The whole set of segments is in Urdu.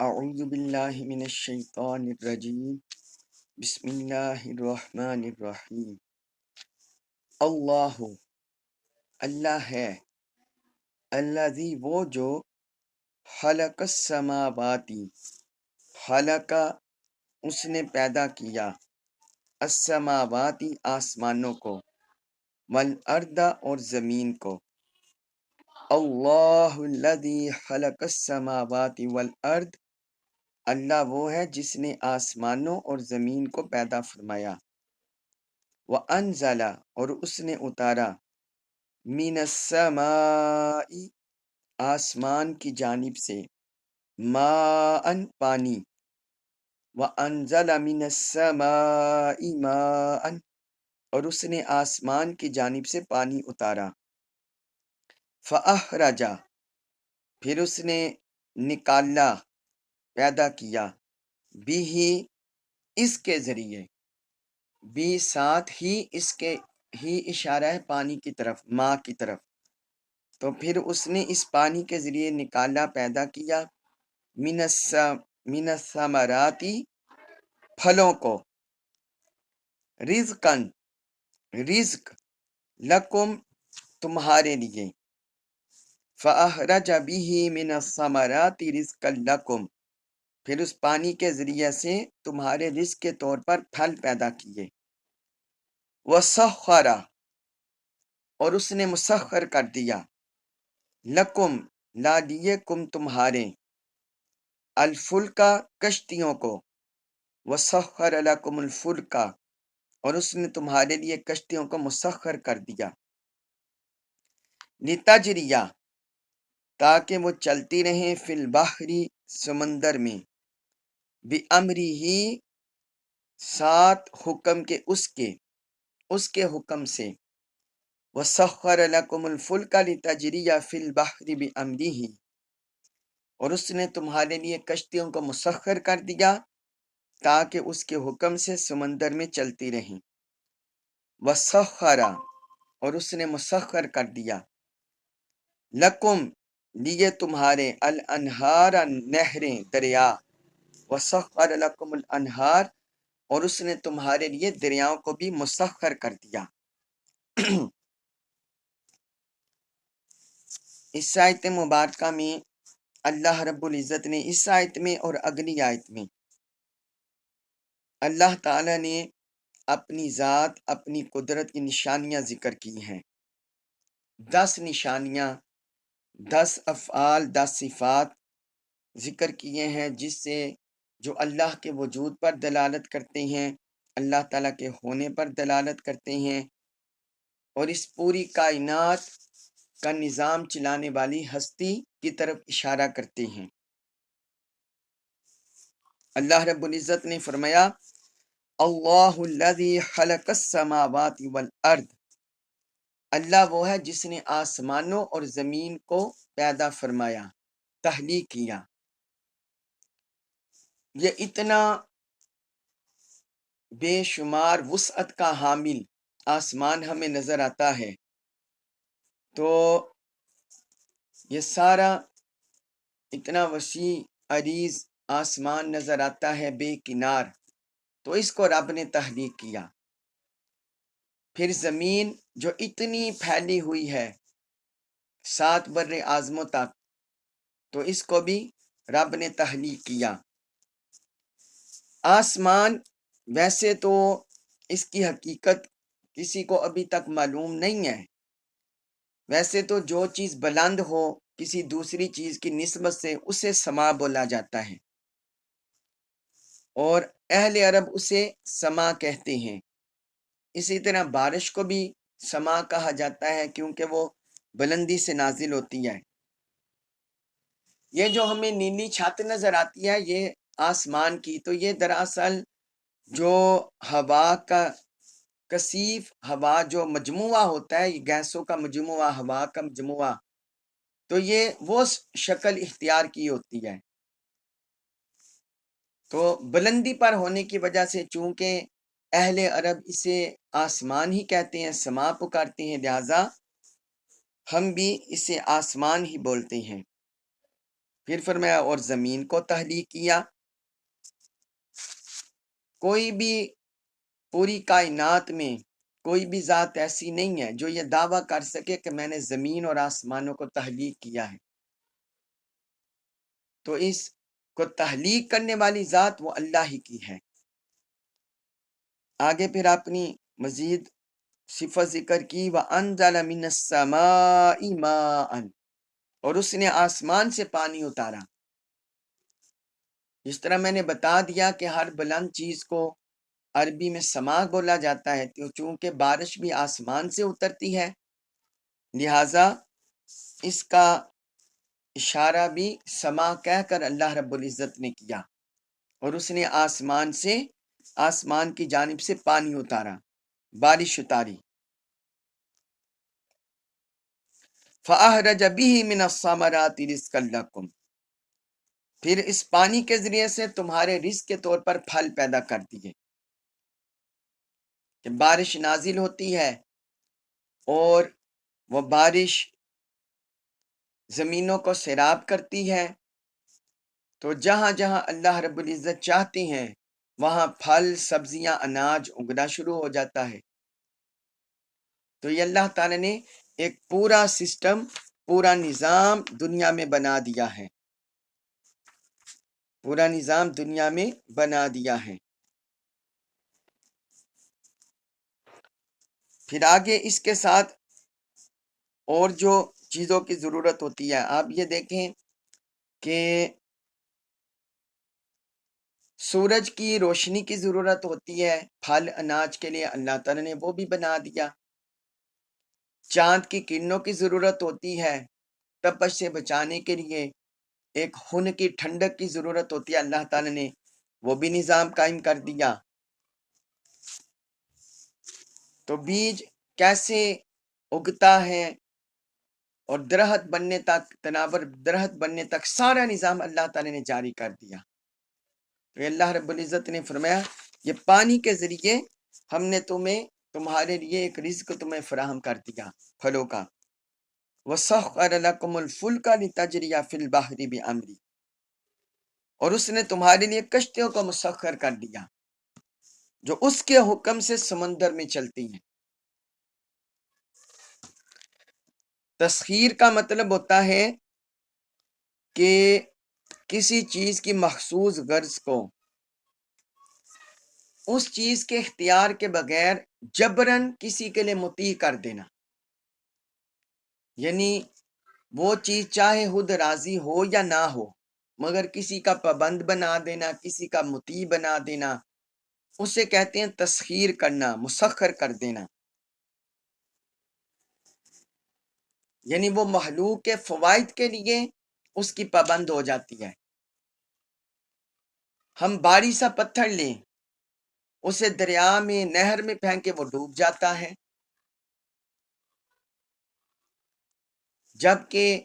اعوذ باللہ من الشیطان الرجیم بسم اللہ الرحمن الرحیم اللہ اللہ ہے الذی وہ جو خلق السماواتی خلق اس نے پیدا کیا السماواتی آسمانوں کو والارض اور زمین کو اللہ الذی خلق السماوات والارض اللہ وہ ہے جس نے آسمانوں اور زمین کو پیدا فرمایا وَأَنزَلَ اور اس نے اتارا مِنَ السَّمَاءِ آسمان کی جانب سے ماءً پانی وَأَنزَلَ مِنَ السَّمَاءِ ماءً اور اس نے آسمان کی جانب سے پانی اتارا فَأَخْرَجَ پھر اس نے نکالا پیدا کیا بھی اس کے ذریعے بھی ساتھ ہی اس کے ہی اشارہ ہے پانی کی طرف ماں کی طرف تو پھر اس نے اس پانی کے ذریعے نکالا پیدا کیا من الثمراتی پھلوں کو رزقن رزق لکم تمہارے لیے فأخرج به من الثمرات رزقا لکم پھر اس پانی کے ذریعے سے تمہارے رزق کے طور پر پھل پیدا کیے وسخر اور اس نے مسخر کر دیا لکم لا دیے کم تمہارے الفلکا کشتیوں کو وسخر لکم الفلکا اور اس نے تمہارے لیے کشتیوں کو مسخر کر دیا لتجریہ تاکہ وہ چلتی رہیں فی البحری سمندر میں بِأَمْرِهِ ہی ساتھ حکم کے اس کے حکم سے وَسَخَّرَ لَكُمُ الْفُلْكَ لِتَجْرِيَ فِي الْبَحْرِ بِأَمْرِهِ اور اس نے تمہارے لیے کشتیوں کو مسخر کر دیا تاکہ اس کے حکم سے سمندر میں چلتی رہیں وَسَخَّرَ اور اس نے مسخر کر دیا لَكُمْ لیے تمہارے الانہار نہریں دریا وَسَخَّرَ لَكُمُ الْأَنْهَارَ اور اس نے تمہارے لیے دریاؤں کو بھی مسخر کر دیا اس آیت مبارکہ میں اللہ رب العزت نے اس آیت میں اور اگلی آیت میں اللہ تعالی نے اپنی ذات اپنی قدرت کی نشانیاں ذکر کی ہیں 10 نشانیاں 10 افعال 10 صفات ذکر کیے ہیں جس سے جو اللہ کے وجود پر دلالت کرتے ہیں اللہ تعالیٰ کے ہونے پر دلالت کرتے ہیں اور اس پوری کائنات کا نظام چلانے والی ہستی کی طرف اشارہ کرتے ہیں اللہ رب العزت نے فرمایا اللہ الذی خلق السماوات والارض اللہ وہ ہے جس نے آسمانوں اور زمین کو پیدا فرمایا تخلیق کیا یہ اتنا بے شمار وسعت کا حامل آسمان ہمیں نظر آتا ہے تو یہ سارا اتنا وسیع عریض آسمان نظر آتا ہے بے کنار تو اس کو رب نے تخلیق کیا پھر زمین جو اتنی پھیلی ہوئی ہے 7 بر اعظموں تک تو اس کو بھی رب نے تخلیق کیا آسمان ویسے تو اس کی حقیقت کسی کو ابھی تک معلوم نہیں ہے ویسے تو جو چیز بلند ہو کسی دوسری چیز کی نسبت سے اسے سما بولا جاتا ہے اور اہل عرب اسے سما کہتے ہیں اسی طرح بارش کو بھی سما کہا جاتا ہے کیونکہ وہ بلندی سے نازل ہوتی ہے یہ جو ہمیں نیلی چھت نظر آتی ہے یہ آسمان کی تو یہ دراصل جو ہوا کا کثیف ہوا جو مجموعہ ہوتا ہے یہ گیسوں کا مجموعہ ہوا کا مجموعہ تو یہ وہ شکل اختیار کی ہوتی ہے تو بلندی پر ہونے کی وجہ سے چونکہ اہل عرب اسے آسمان ہی کہتے ہیں سما پکارتے ہیں لہذا ہم بھی اسے آسمان ہی بولتے ہیں پھر فرمایا اور زمین کو تخلیق کیا. کوئی بھی پوری کائنات میں کوئی بھی ذات ایسی نہیں ہے جو یہ دعویٰ کر سکے کہ میں نے زمین اور آسمانوں کو تخلیق کیا ہے. تو اس کو تخلیق کرنے والی ذات وہ اللہ ہی کی ہے. آگے پھر اپنی مزید صفت ذکر کی وَأَنزَلَ مِنَ السَّمَاءِ مَاءً، اور اس نے آسمان سے پانی اتارا. جس طرح میں نے بتا دیا کہ ہر بلند چیز کو عربی میں سما بولا جاتا ہے، چونکہ بارش بھی آسمان سے اترتی ہے، لہٰذا اس کا اشارہ بھی سما کہہ کر اللہ رب العزت نے کیا، اور اس نے آسمان کی جانب سے پانی اتارا، بارش اتاری. فَأَخْرَجَ بِهِ مِنَ الثَّمَرَاتِ رِزْقًا لَكُمْ، پھر اس پانی کے ذریعے سے تمہارے رزق کے طور پر پھل پیدا کر دیے. کہ بارش نازل ہوتی ہے اور وہ بارش زمینوں کو سیراب کرتی ہے، تو جہاں جہاں اللہ رب العزت چاہتے ہیں وہاں پھل، سبزیاں، اناج اگنا شروع ہو جاتا ہے. تو یہ اللہ تعالیٰ نے ایک پورا سسٹم، پورا نظام دنیا میں بنا دیا ہے، پورا نظام دنیا میں بنا دیا ہے. پھر آگے اس کے ساتھ اور جو چیزوں کی ضرورت ہوتی ہے، آپ یہ دیکھیں کہ سورج کی روشنی کی ضرورت ہوتی ہے پھل اناج کے لیے، اللہ تعالیٰ نے وہ بھی بنا دیا. چاند کی کرنوں کی ضرورت ہوتی ہے تپش سے بچانے کے لیے، ایک خون کی ٹھنڈک کی ضرورت ہوتی ہے، اللہ تعالیٰ نے وہ بھی نظام قائم کر دیا. تو بیج کیسے اگتا ہے اور درخت بننے تک، تناور درخت بننے تک سارا نظام اللہ تعالیٰ نے جاری کر دیا. تو اللہ رب العزت نے فرمایا یہ پانی کے ذریعے ہم نے تمہارے لیے ایک رزق تمہیں فراہم کر دیا پھلوں کا. وَسَخَّرَ لَكُمُ الْفُلْكَ لِتَجْرِيَ فِي الْبَحْرِ بِأَمْرِهِ، اور اس نے تمہارے لیے کشتیوں کو مسخر کر دیا جو اس کے حکم سے سمندر میں چلتی ہیں. تسخیر کا مطلب ہوتا ہے کہ کسی چیز کی مخصوص غرض کو اس چیز کے اختیار کے بغیر جبراً کسی کے لیے مطیع کر دینا. یعنی وہ چیز چاہے خود راضی ہو یا نہ ہو، مگر کسی کا پابند بنا دینا، کسی کا مطیع بنا دینا، اسے کہتے ہیں تسخیر کرنا، مسخر کر دینا. یعنی وہ مخلوق کے فوائد کے لیے اس کی پابند ہو جاتی ہے. ہم باری سا پتھر لیں، اسے دریا میں، نہر میں پھینکے وہ ڈوب جاتا ہے، جبکہ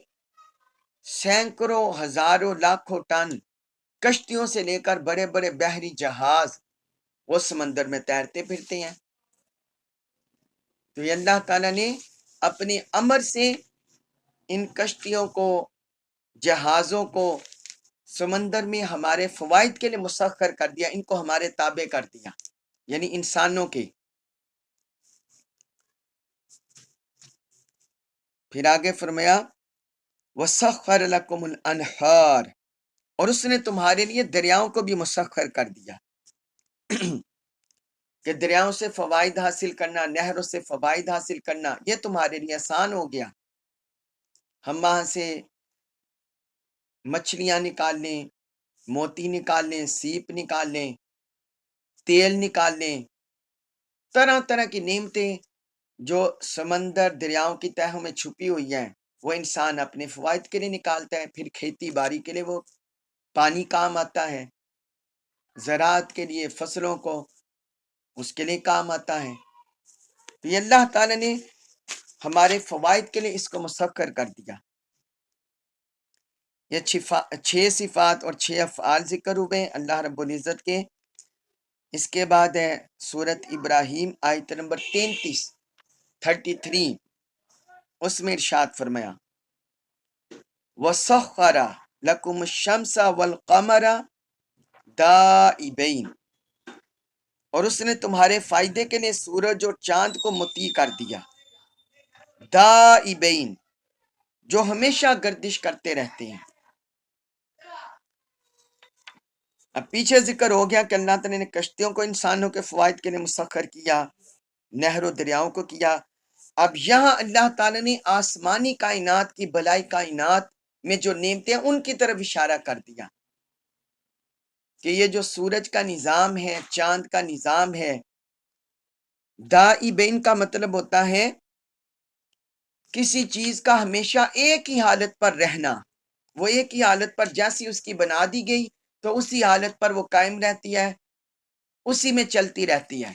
سینکڑوں ہزاروں لاکھوں ٹن کشتیوں سے لے کر بڑے بڑے بحری جہاز وہ سمندر میں تیرتے پھرتے ہیں. تو یہ اللہ تعالیٰ نے اپنے امر سے ان کشتیوں کو، جہازوں کو سمندر میں ہمارے فوائد کے لیے مسخر کر دیا، ان کو ہمارے تابع کر دیا، یعنی انسانوں کے. پھر آگے فرمایا وَسَخَّرَ لَكُمُ الْأَنْهَارَ، اور اس نے تمہارے لیے دریاؤں کو بھی مسخر کر دیا کہ دریاؤں سے فوائد حاصل کرنا، نہروں سے فوائد حاصل کرنا یہ تمہارے لیے آسان ہو گیا. ہم وہاں سے مچھلیاں نکال لیں، موتی نکال لیں، سیپ نکال لیں، تیل نکال لیں، طرح طرح کی نعمتیں جو سمندر دریاؤں کی تہوں میں چھپی ہوئی ہیں وہ انسان اپنے فوائد کے لیے نکالتا ہے. پھر کھیتی باڑی کے لیے وہ پانی کام آتا ہے، زراعت کے لیے، فصلوں کو اس کے لیے کام آتا ہے. تو یہ اللہ تعالیٰ نے ہمارے فوائد کے لیے اس کو مسخر کر دیا. یہ 6 صفات اور 6 افعال ذکر ہوئے اللہ رب العزت کے. اس کے بعد ہے سورت ابراہیم آیت نمبر 33 اس میں ارشاد فرمایا وَسَخَّرَ، لکم الشمس والقمر دائبین، اور اس نے تمہارے فائدے کے لیے سورج اور چاند کو مطیع کر دیا، دائبین، جو ہمیشہ گردش کرتے رہتے ہیں۔ اب پیچھے ذکر ہو گیا کہ اللہ تعالیٰ نے کشتیوں کو انسانوں کے فوائد کے لیے مسخر کیا، نہر و دریاؤں کو کیا۔ اب یہاں اللہ تعالیٰ نے آسمانی کائنات کی، بلائی کائنات میں جو نعمتیں ہیں ان کی طرف اشارہ کر دیا کہ یہ جو سورج کا نظام ہے، چاند کا نظام ہے، دائبین کا مطلب ہوتا ہے کسی چیز کا ہمیشہ ایک ہی حالت پر رہنا، وہ ایک ہی حالت پر جیسی اس کی بنا دی گئی تو اسی حالت پر وہ قائم رہتی ہے، اسی میں چلتی رہتی ہے۔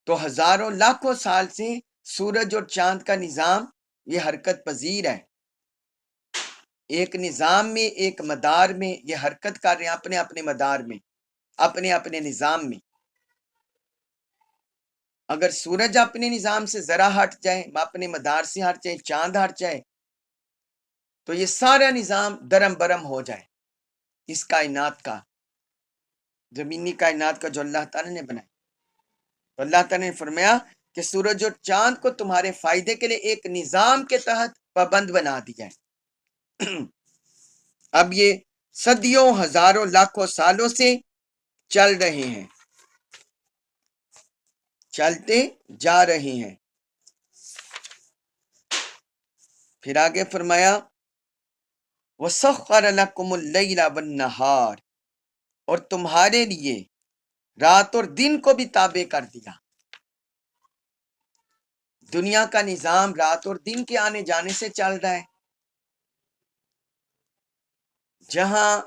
تو ہزاروں لاکھوں سال سے سورج اور چاند کا نظام یہ حرکت پذیر ہے، ایک نظام میں، ایک مدار میں یہ حرکت کر رہے ہیں، اپنے اپنے مدار میں، اپنے اپنے نظام میں۔ اگر سورج اپنے نظام سے ذرا ہٹ جائے، اپنے مدار سے ہٹ جائے، چاند ہٹ جائے تو یہ سارا نظام درم برم ہو جائے، اس کائنات کا، زمینی کائنات کا جو اللہ تعالیٰ نے بنایا۔ تو اللہ تعالیٰ نے فرمایا کہ سورج اور چاند کو تمہارے فائدے کے لیے ایک نظام کے تحت پابند بنا دیا ہے۔ اب یہ صدیوں، ہزاروں، لاکھوں سالوں سے چل رہے ہیں، چلتے جا رہے ہیں۔ پھر آگے فرمایا وَسَخَّرَ لَكُمُ اللَّيْلَ وَالنَّهَارَ، اور تمہارے لیے رات اور دن کو بھی تابع کر دیا۔ دنیا کا نظام رات اور دن کے آنے جانے سے چل رہا ہے، جہاں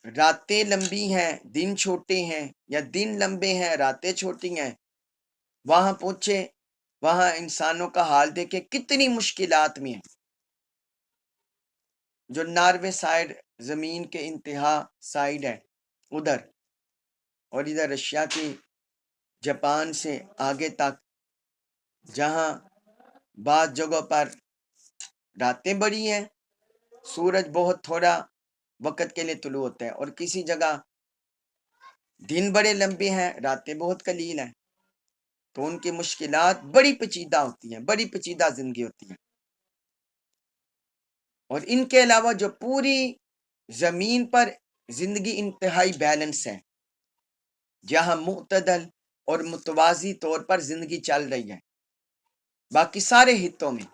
راتیں لمبی ہیں دن چھوٹے ہیں، یا دن لمبے ہیں راتیں چھوٹی ہیں، وہاں پوچھے، وہاں انسانوں کا حال دیکھے کتنی مشکلات میں ہیں۔ جو ناروے سائڈ، زمین کے انتہا سائڈ ہے ادھر، اور ادھر رشیا کی، جاپان سے آگے تک، جہاں بعض جگہوں پر راتیں بڑی ہیں، سورج بہت تھوڑا وقت کے لیے طلوع ہوتا ہے، اور کسی جگہ دن بڑے لمبے ہیں، راتیں بہت قلیل ہیں۔ تو ان کی مشکلات بڑی پیچیدہ ہوتی ہیں، بڑی پیچیدہ زندگی ہوتی ہے۔ اور ان کے علاوہ جو پوری زمین پر زندگی انتہائی بیلنس ہے، جہاں معتدل اور متوازی طور پر زندگی چل رہی ہے، باقی سارے خطوں میں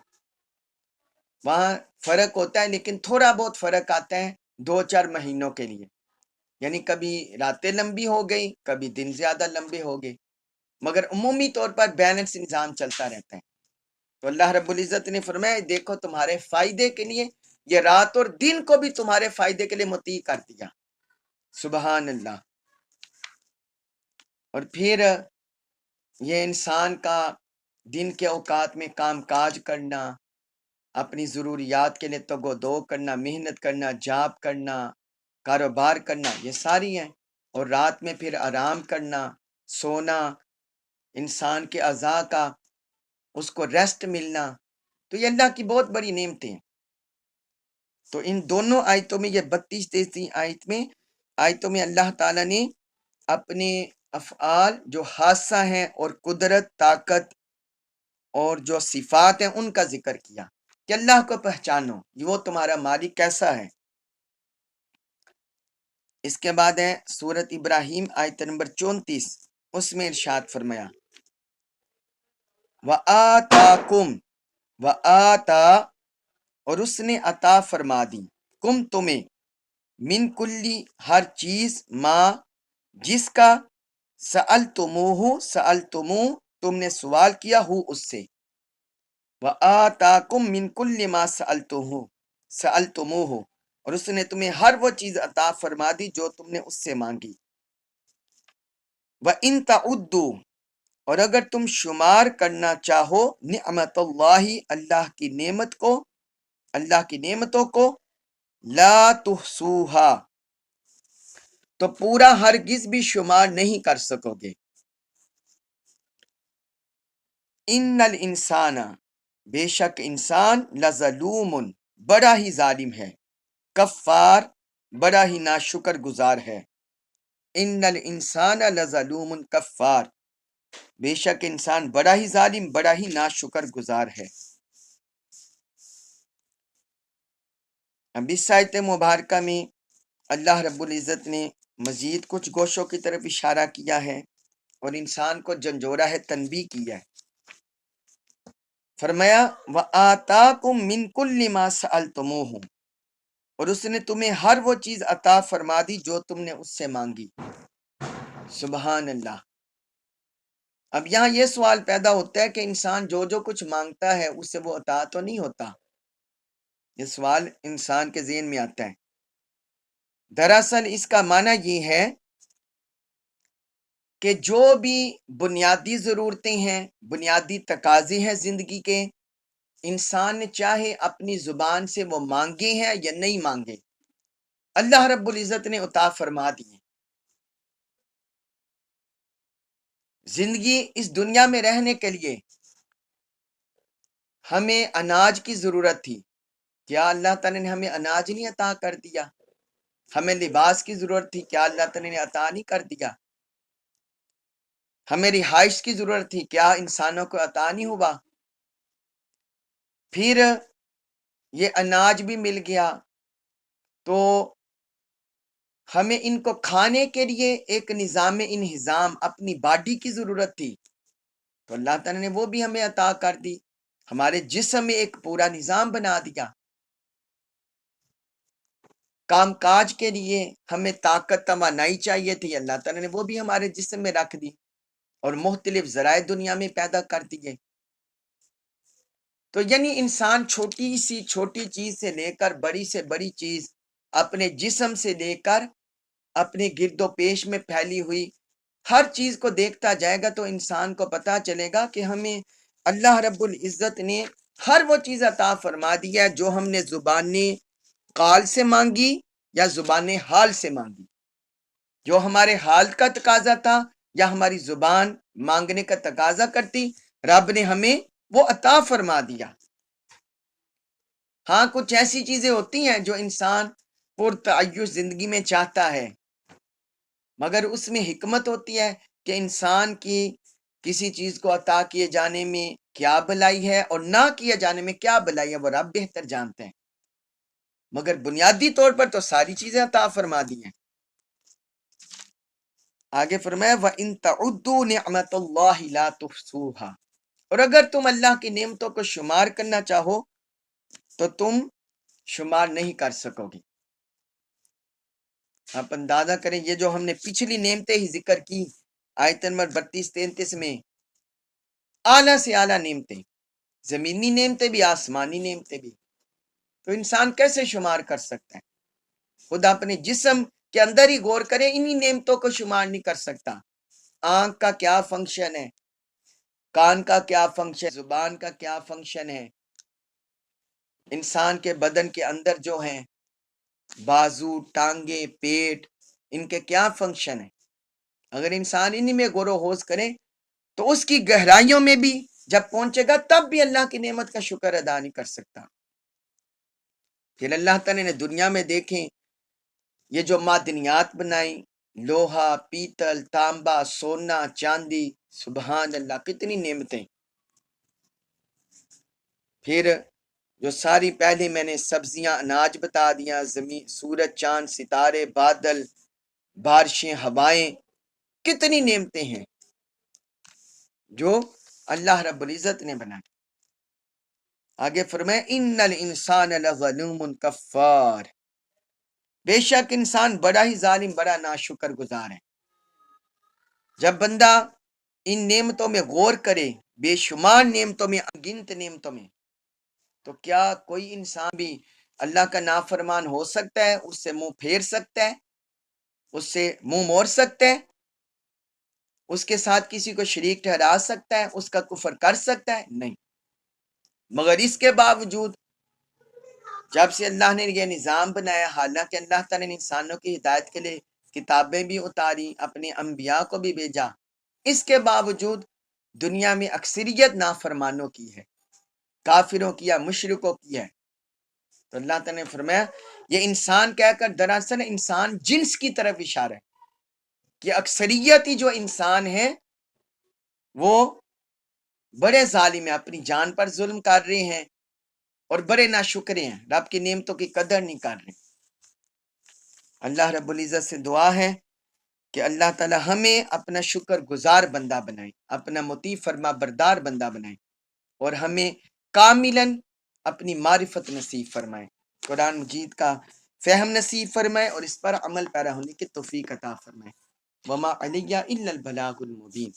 وہاں فرق ہوتا ہے، لیکن تھوڑا بہت فرق آتا ہے 2-4 مہینوں کے لیے، یعنی کبھی راتیں لمبی ہو گئی، کبھی دن زیادہ لمبے ہو گئے، مگر عمومی طور پر بیلنس نظام چلتا رہتا ہے۔ تو اللہ رب العزت نے فرمایا دیکھو تمہارے فائدے کے لیے یہ رات اور دن کو بھی تمہارے فائدے کے لیے مطیع کر دیا، سبحان اللہ۔ اور پھر یہ انسان کا دن کے اوقات میں کام کاج کرنا، اپنی ضروریات کے لیے تگ و دو کرنا، محنت کرنا، جاب کرنا، کاروبار کرنا، یہ ساری ہیں، اور رات میں پھر آرام کرنا، سونا، انسان کے اعضاء کا اس کو ریسٹ ملنا، تو یہ اللہ کی بہت بڑی نعمتیں ہیں۔ تو ان دونوں آیتوں میں، یہ 32-33 آیتوں میں اللہ تعالیٰ نے اپنے افعال جو حادثہ ہیں اور قدرت، طاقت اور جو صفات ہیں ان کا ذکر کیا کہ اللہ کو پہچانو، وہ تمہارا مالک کیسا ہے۔ اس کے بعد ہے سورت ابراہیم آیت نمبر 34، اس میں ارشاد فرمایا وَآتَاكُمْ، وَآتَا، اور اس نے عطا فرما دی، کم تمہیں، من کلی، ہر چیز، ماں، جس کا، سألتمو، تم نے سوال کیا ہو اس سے، وآتاکم من کل ما سألتموہ، اور اس نے تمہیں ہر وہ چیز عطا فرما دی جو تم نے اس سے مانگی۔ وَإِن تَعُدُّوا، اور اگر تم شمار کرنا چاہو، نعمت اللہ، اللہ کی نعمت کو، اللہ کی نعمتوں کو، لا تحصوها، تو پورا ہرگز بھی شمار نہیں کر سکو گے۔ ان الانسان، بے شک انسان، لظلوم، بڑا ہی ظالم ہے، کفار بڑا ہی ناشکر گزار ہے، ان الانسان لظلوم کفار، بے شک انسان بڑا ہی ظالم بڑا ہی ناشکر گزار ہے۔ اب اس آیت مبارکہ میں اللہ رب العزت نے مزید کچھ گوشوں کی طرف اشارہ کیا ہے اور انسان کو جھنجھوڑا ہے، تنبیہ کیا ہے۔ فرمایا وَآتَاكُم مِّن كُلِّ مَا سَأَلْتُمُوهُ، اور اس نے تمہیں ہر وہ چیز عطا فرما دی جو تم نے اس سے مانگی۔ سبحان اللہ۔ اب یہاں یہ سوال پیدا ہوتا ہے کہ انسان جو جو کچھ مانگتا ہے اس سے وہ عطا تو نہیں ہوتا؟ یہ سوال انسان کے ذہن میں آتا ہے۔ دراصل اس کا معنی یہ ہے کہ جو بھی بنیادی ضرورتیں ہیں، بنیادی تقاضے ہیں زندگی کے، انسان چاہے اپنی زبان سے وہ مانگے ہیں یا نہیں مانگے، اللہ رب العزت نے عطا فرما دیے۔ زندگی اس دنیا میں رہنے کے لیے ہمیں اناج کی ضرورت تھی، کیا اللہ تعالیٰ نے ہمیں اناج نہیں عطا کر دیا؟ ہمیں لباس کی ضرورت تھی، کیا اللہ تعالیٰ نے عطا نہیں کر دیا؟ ہمیں رہائش کی ضرورت تھی، کیا انسانوں کو عطا نہیں ہوا؟ پھر یہ اناج بھی مل گیا تو ہمیں ان کو کھانے کے لیے ایک نظام انہضام اپنی باڈی کی ضرورت تھی، تو اللہ تعالیٰ نے وہ بھی ہمیں عطا کر دی، ہمارے جسم میں ایک پورا نظام بنا دیا۔ کام کاج کے لیے ہمیں طاقت توانائی چاہیے تھی، اللہ تعالیٰ نے وہ بھی ہمارے جسم میں رکھ دی اور مختلف ذرائع دنیا میں پیدا کر دیے۔ تو یعنی انسان چھوٹی چیز سے لے کر بڑی سے بڑی چیز اپنے جسم سے لے کر اپنے گرد و پیش میں پھیلی ہوئی ہر چیز کو دیکھتا جائے گا تو انسان کو پتا چلے گا کہ ہمیں اللہ رب العزت نے ہر وہ چیز عطا فرما دی ہے جو ہم نے زبان قال سے مانگی یا زبان حال سے مانگی، جو ہمارے حال کا تقاضا تھا یا ہماری زبان مانگنے کا تقاضا کرتی، رب نے ہمیں وہ عطا فرما دیا۔ ہاں کچھ ایسی چیزیں ہوتی ہیں جو انسان پرتعیش زندگی میں چاہتا ہے، مگر اس میں حکمت ہوتی ہے کہ انسان کی کسی چیز کو عطا کیے جانے میں کیا بھلائی ہے اور نہ کیے جانے میں کیا بھلائی ہے، وہ رب بہتر جانتے ہیں، مگر بنیادی طور پر تو ساری چیزیں عطا فرما دی ہیں۔ آگے فرمایا وَإِن تَعُدُّوا نِعْمَةَ اللَّهِ لَا تُحْصُوهَا، اور اگر تم اللہ کی نعمتوں کو شمار کرنا چاہو تو تم شمار نہیں کر سکو گی۔ آپ اندازہ کریں یہ جو ہم نے پچھلی نعمتیں ہی ذکر کی آیت نمبر 32-33 میں، اعلیٰ سے اعلیٰ نعمتیں، زمینی نعمتیں بھی آسمانی نعمتیں بھی، تو انسان کیسے شمار کر سکتا ہے؟ خود اپنے جسم کے اندر ہی غور کرے، انہی نعمتوں کو شمار نہیں کر سکتا۔ آنکھ کا کیا فنکشن ہے، کان کا کیا فنکشن، زبان کا کیا فنکشن ہے، انسان کے بدن کے اندر جو ہیں بازو، ٹانگیں، پیٹ، ان کے کیا فنکشن ہیں، اگر انسان انہی میں غور و خوض کرے تو اس کی گہرائیوں میں بھی جب پہنچے گا تب بھی اللہ کی نعمت کا شکر ادا نہیں کر سکتا۔ پھر اللہ تعالیٰ نے دنیا میں دیکھیں یہ جو معدنیات بنائی، لوہا، پیتل، تانبا، سونا، چاندی، سبحان اللہ کتنی نعمتیں۔ پھر جو ساری پہلے میں نے سبزیاں، اناج بتا دیا، زمین، سورج، چاند، ستارے، بادل، بارشیں، ہوائیں، کتنی نعمتیں ہیں جو اللہ رب العزت نے بنائی۔ آگے فرمائے ان الانسان لظلوم کفار، بے شک انسان بڑا ہی ظالم بڑا ناشکر گزار ہے۔ جب بندہ ان نعمتوں میں غور کرے، بے شمار نعمتوں میں، انگنت نعمتوں میں، تو کیا کوئی انسان بھی اللہ کا نافرمان ہو سکتا ہے؟ اس سے منہ پھیر سکتا ہے؟ اس سے منہ موڑ سکتا ہے؟ اس کے ساتھ کسی کو شریک ٹھہرا سکتا ہے؟ اس کا کفر کر سکتا ہے؟ نہیں۔ مگر اس کے باوجود جب سے اللہ نے یہ نظام بنایا، حالانکہ اللہ تعالیٰ نے انسانوں کی ہدایت کے لیے کتابیں بھی اتاری، اپنے انبیاء کو بھی بھیجا، اس کے باوجود دنیا میں اکثریت نافرمانوں کی ہے، کافروں کی یا مشرکوں کی ہے۔ تو اللہ تعالیٰ نے فرمایا یہ انسان کہہ کر دراصل انسان جنس کی طرف اشارہ ہے کہ اکثریتی جو انسان ہیں وہ بڑے ظالم ہیں، اپنی جان پر ظلم کر رہے ہیں اور بڑے ناشکرے ہیں، رب کی نعمتوں کی قدر نہیں کر رہے۔ اللہ رب العزت سے دعا ہے کہ اللہ تعالی ہمیں اپنا شکر گزار بندہ بنائے، اپنا مطیع فرما بردار بندہ بنائے اور ہمیں کاملاً اپنی معرفت نصیب فرمائے، قرآن مجید کا فہم نصیب فرمائے اور اس پر عمل پیرا ہونے کی توفیق عطا فرمائے۔ وما علیہ الا البلاغ المبین۔